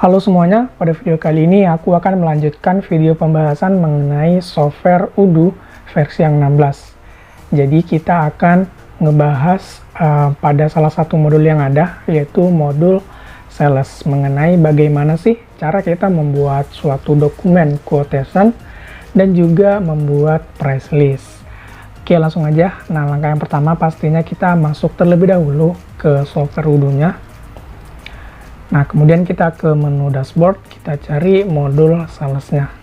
Halo semuanya, pada video kali ini aku akan melanjutkan video pembahasan mengenai software Odoo versi yang 16. Jadi kita akan ngebahas pada salah satu modul yang ada, yaitu modul sales, mengenai bagaimana sih cara kita membuat suatu dokumen quotation dan juga membuat price list. Oke, langsung aja. Nah, langkah yang pertama pastinya kita masuk terlebih dahulu ke software Odoo-nya. Nah, kemudian kita ke menu dashboard, kita cari modul salesnya.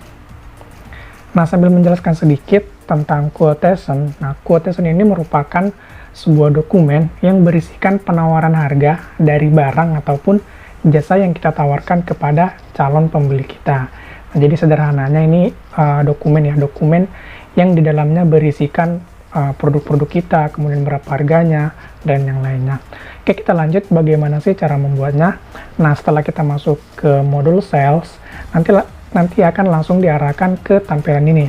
Nah, sambil menjelaskan sedikit tentang quotation. Nah, quotation ini merupakan sebuah dokumen yang berisikan penawaran harga dari barang ataupun jasa yang kita tawarkan kepada calon pembeli kita. Nah, jadi sederhananya ini dokumen yang di dalamnya berisikan produk-produk kita, kemudian berapa harganya, dan yang lainnya. Oke, kita lanjut bagaimana sih cara membuatnya. Nah, setelah kita masuk ke modul sales, nanti akan langsung diarahkan ke tampilan ini.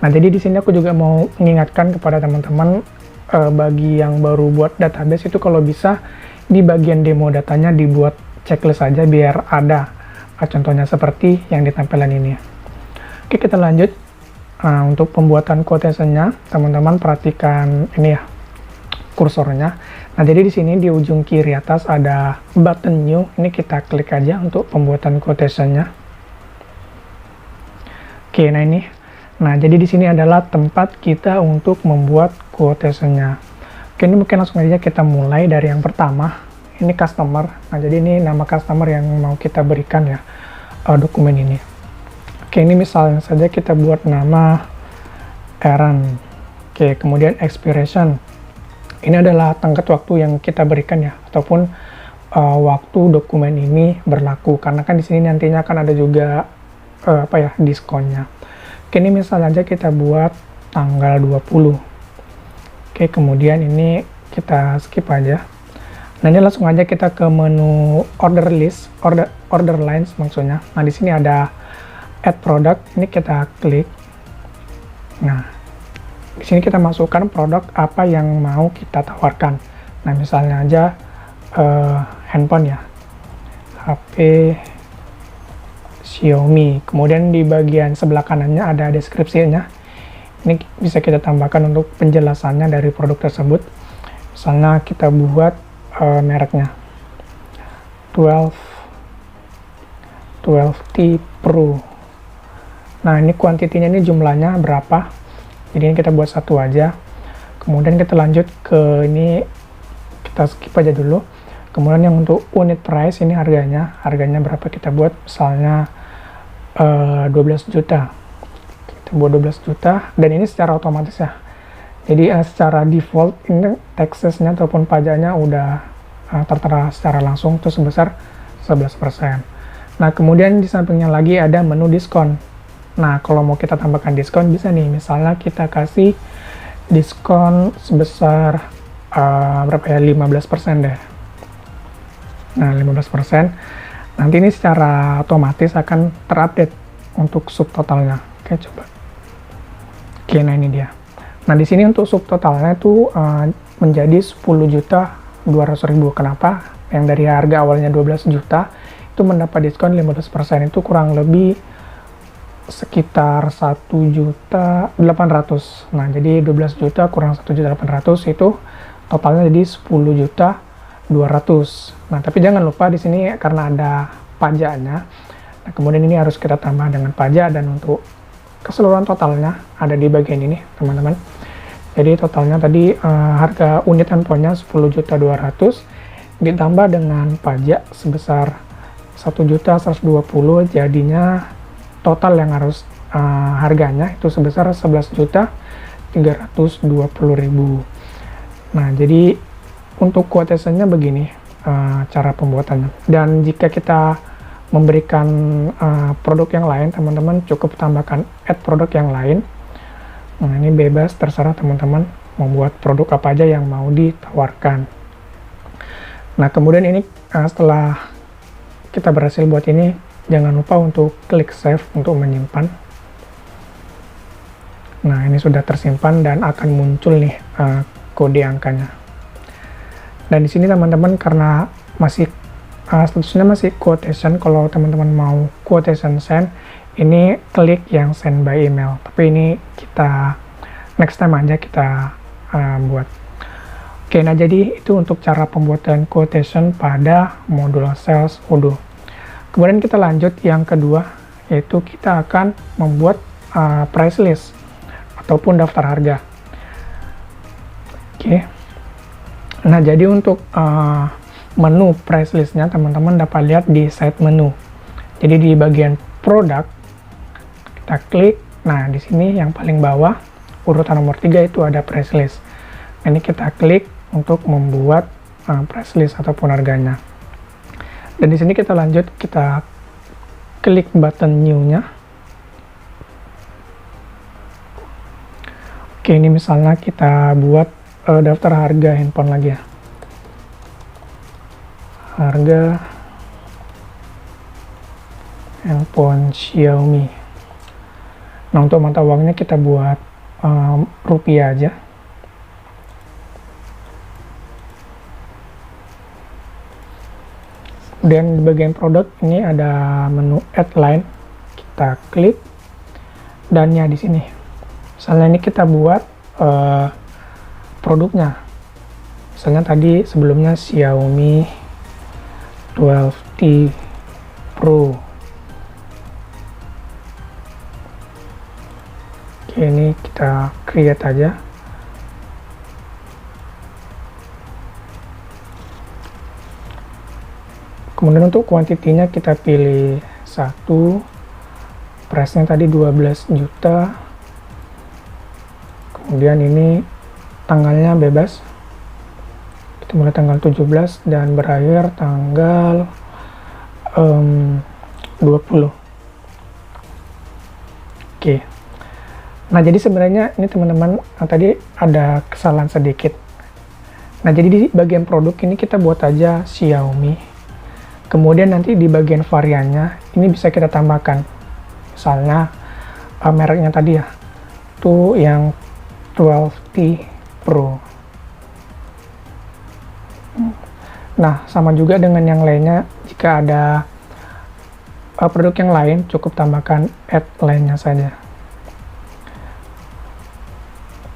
Nah, jadi di sini aku juga mau mengingatkan kepada teman-teman bagi yang baru buat database itu kalau bisa di bagian demo datanya dibuat checklist saja biar ada contohnya seperti yang di tampilan ini. Oke, kita lanjut. Nah, untuk pembuatan quotation-nya, teman-teman perhatikan ini ya, kursornya. Nah, jadi di sini di ujung kiri atas ada button new. Ini kita klik aja untuk pembuatan quotation-nya. Oke, nah ini. Nah, jadi di sini adalah tempat kita untuk membuat quotation-nya. Oke, ini mungkin langsung aja kita mulai dari yang pertama. Ini customer. Nah, jadi ini nama customer yang mau kita berikan ya, dokumen ini. Oke, ini misalnya saja kita buat nama Aaron. Oke, kemudian expiration. Ini adalah tenggat waktu yang kita berikan ya, ataupun waktu dokumen ini berlaku. Karena kan di sini nantinya akan ada juga diskonnya. Oke, ini misalnya aja kita buat tanggal 20. Oke, kemudian ini kita skip aja. Nah, ini langsung aja kita ke menu order list, order lines maksudnya. Nah, di sini ada add product, ini kita klik. Nah, di sini kita masukkan produk apa yang mau kita tawarkan. Nah, misalnya aja handphone ya, HP Xiaomi. Kemudian di bagian sebelah kanannya ada deskripsinya. Ini bisa kita tambahkan untuk penjelasannya dari produk tersebut. Misalnya kita buat mereknya 12T Pro. Nah, ini kuantitinya, ini jumlahnya berapa. Jadi ini kita buat satu aja. Kemudian kita lanjut ke ini, kita skip aja dulu. Kemudian yang untuk unit price, ini harganya berapa kita buat, misalnya 12 juta. Kita buat 12 juta, dan ini secara otomatis ya. Jadi secara default ini taxes-nya ataupun pajaknya udah tertera secara langsung, itu sebesar 11%. Nah, kemudian di sampingnya lagi ada menu diskon. Nah, kalau mau kita tambahkan diskon bisa nih, misalnya kita kasih diskon sebesar 15% deh. Nah, 15%. Nanti ini secara otomatis akan terupdate untuk subtotalnya. Oke, coba. Oke, nah ini dia. Nah, di sini untuk subtotalnya itu menjadi 10.200.000. Kenapa? Yang dari harga awalnya 12 juta itu mendapat diskon 15%, itu kurang lebih sekitar 1.800.000. Nah, jadi 12 juta kurang 1.800.000 itu totalnya jadi 10.200.000. Nah, tapi jangan lupa di sini karena ada pajaknya. Nah, kemudian ini harus kita tambah dengan pajak, dan untuk keseluruhan totalnya ada di bagian ini, teman-teman. Jadi totalnya tadi harga unit handphonenya 10.200.000 ditambah dengan pajak sebesar 1.120.000, jadinya total yang harus harganya itu sebesar 11.320.000. Nah, jadi untuk quotation-nya begini cara pembuatannya. Dan jika kita memberikan produk yang lain, teman-teman cukup tambahkan add produk yang lain. Nah, ini bebas, terserah teman-teman membuat produk apa aja yang mau ditawarkan. Nah, kemudian ini setelah kita berhasil buat ini, jangan lupa untuk klik save untuk menyimpan. Nah, ini sudah tersimpan dan akan muncul nih kode angkanya. Dan di sini teman-teman karena masih statusnya masih quotation. Kalau teman-teman mau quotation send, ini klik yang send by email, tapi ini kita next time aja kita buat. Oke, nah jadi itu untuk cara pembuatan quotation pada modul sales Odoo. Kemudian kita lanjut yang kedua, yaitu kita akan membuat price list ataupun daftar harga. Oke, nah jadi untuk menu price listnya teman-teman dapat lihat di side menu. Jadi di bagian produk kita klik. Nah di sini yang paling bawah urutan nomor 3 itu ada price list. Ini kita klik untuk membuat price list ataupun harganya. Dan di sini kita lanjut, kita klik button new-nya. Oke, ini misalnya kita buat daftar harga handphone lagi ya. Harga handphone Xiaomi. Nah, untuk mata uangnya kita buat rupiah aja. Dan di bagian produk ini ada menu add line, kita klik, dan ya di sini misalnya ini kita buat produknya, misalnya tadi sebelumnya Xiaomi 12T Pro. Oke, ini kita create aja. Kemudian untuk kuantitinya kita pilih 1, price-nya tadi 12 juta. Kemudian ini tanggalnya bebas. Kita mulai tanggal 17 dan berakhir tanggal 20. Oke. Nah, jadi sebenarnya ini teman-teman tadi ada kesalahan sedikit. Nah, jadi di bagian produk ini kita buat aja Xiaomi. Kemudian nanti di bagian variannya ini bisa kita tambahkan, misalnya mereknya tadi ya, itu yang 12T Pro. Nah, sama juga dengan yang lainnya, jika ada produk yang lain cukup tambahkan add line-nya saja.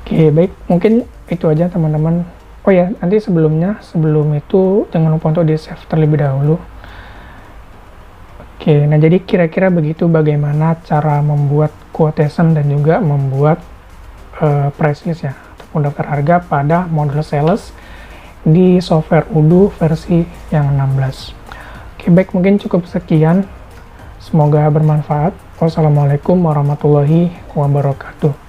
Oke, baik, mungkin itu aja teman-teman. Oh ya, nanti sebelum itu jangan lupa untuk di save terlebih dahulu. Oke, nah jadi kira-kira begitu bagaimana cara membuat quotation dan juga membuat price list ya, ataupun daftar harga pada modul sales di software Odoo versi yang 16. Oke, baik, mungkin cukup sekian. Semoga bermanfaat. Wassalamualaikum warahmatullahi wabarakatuh.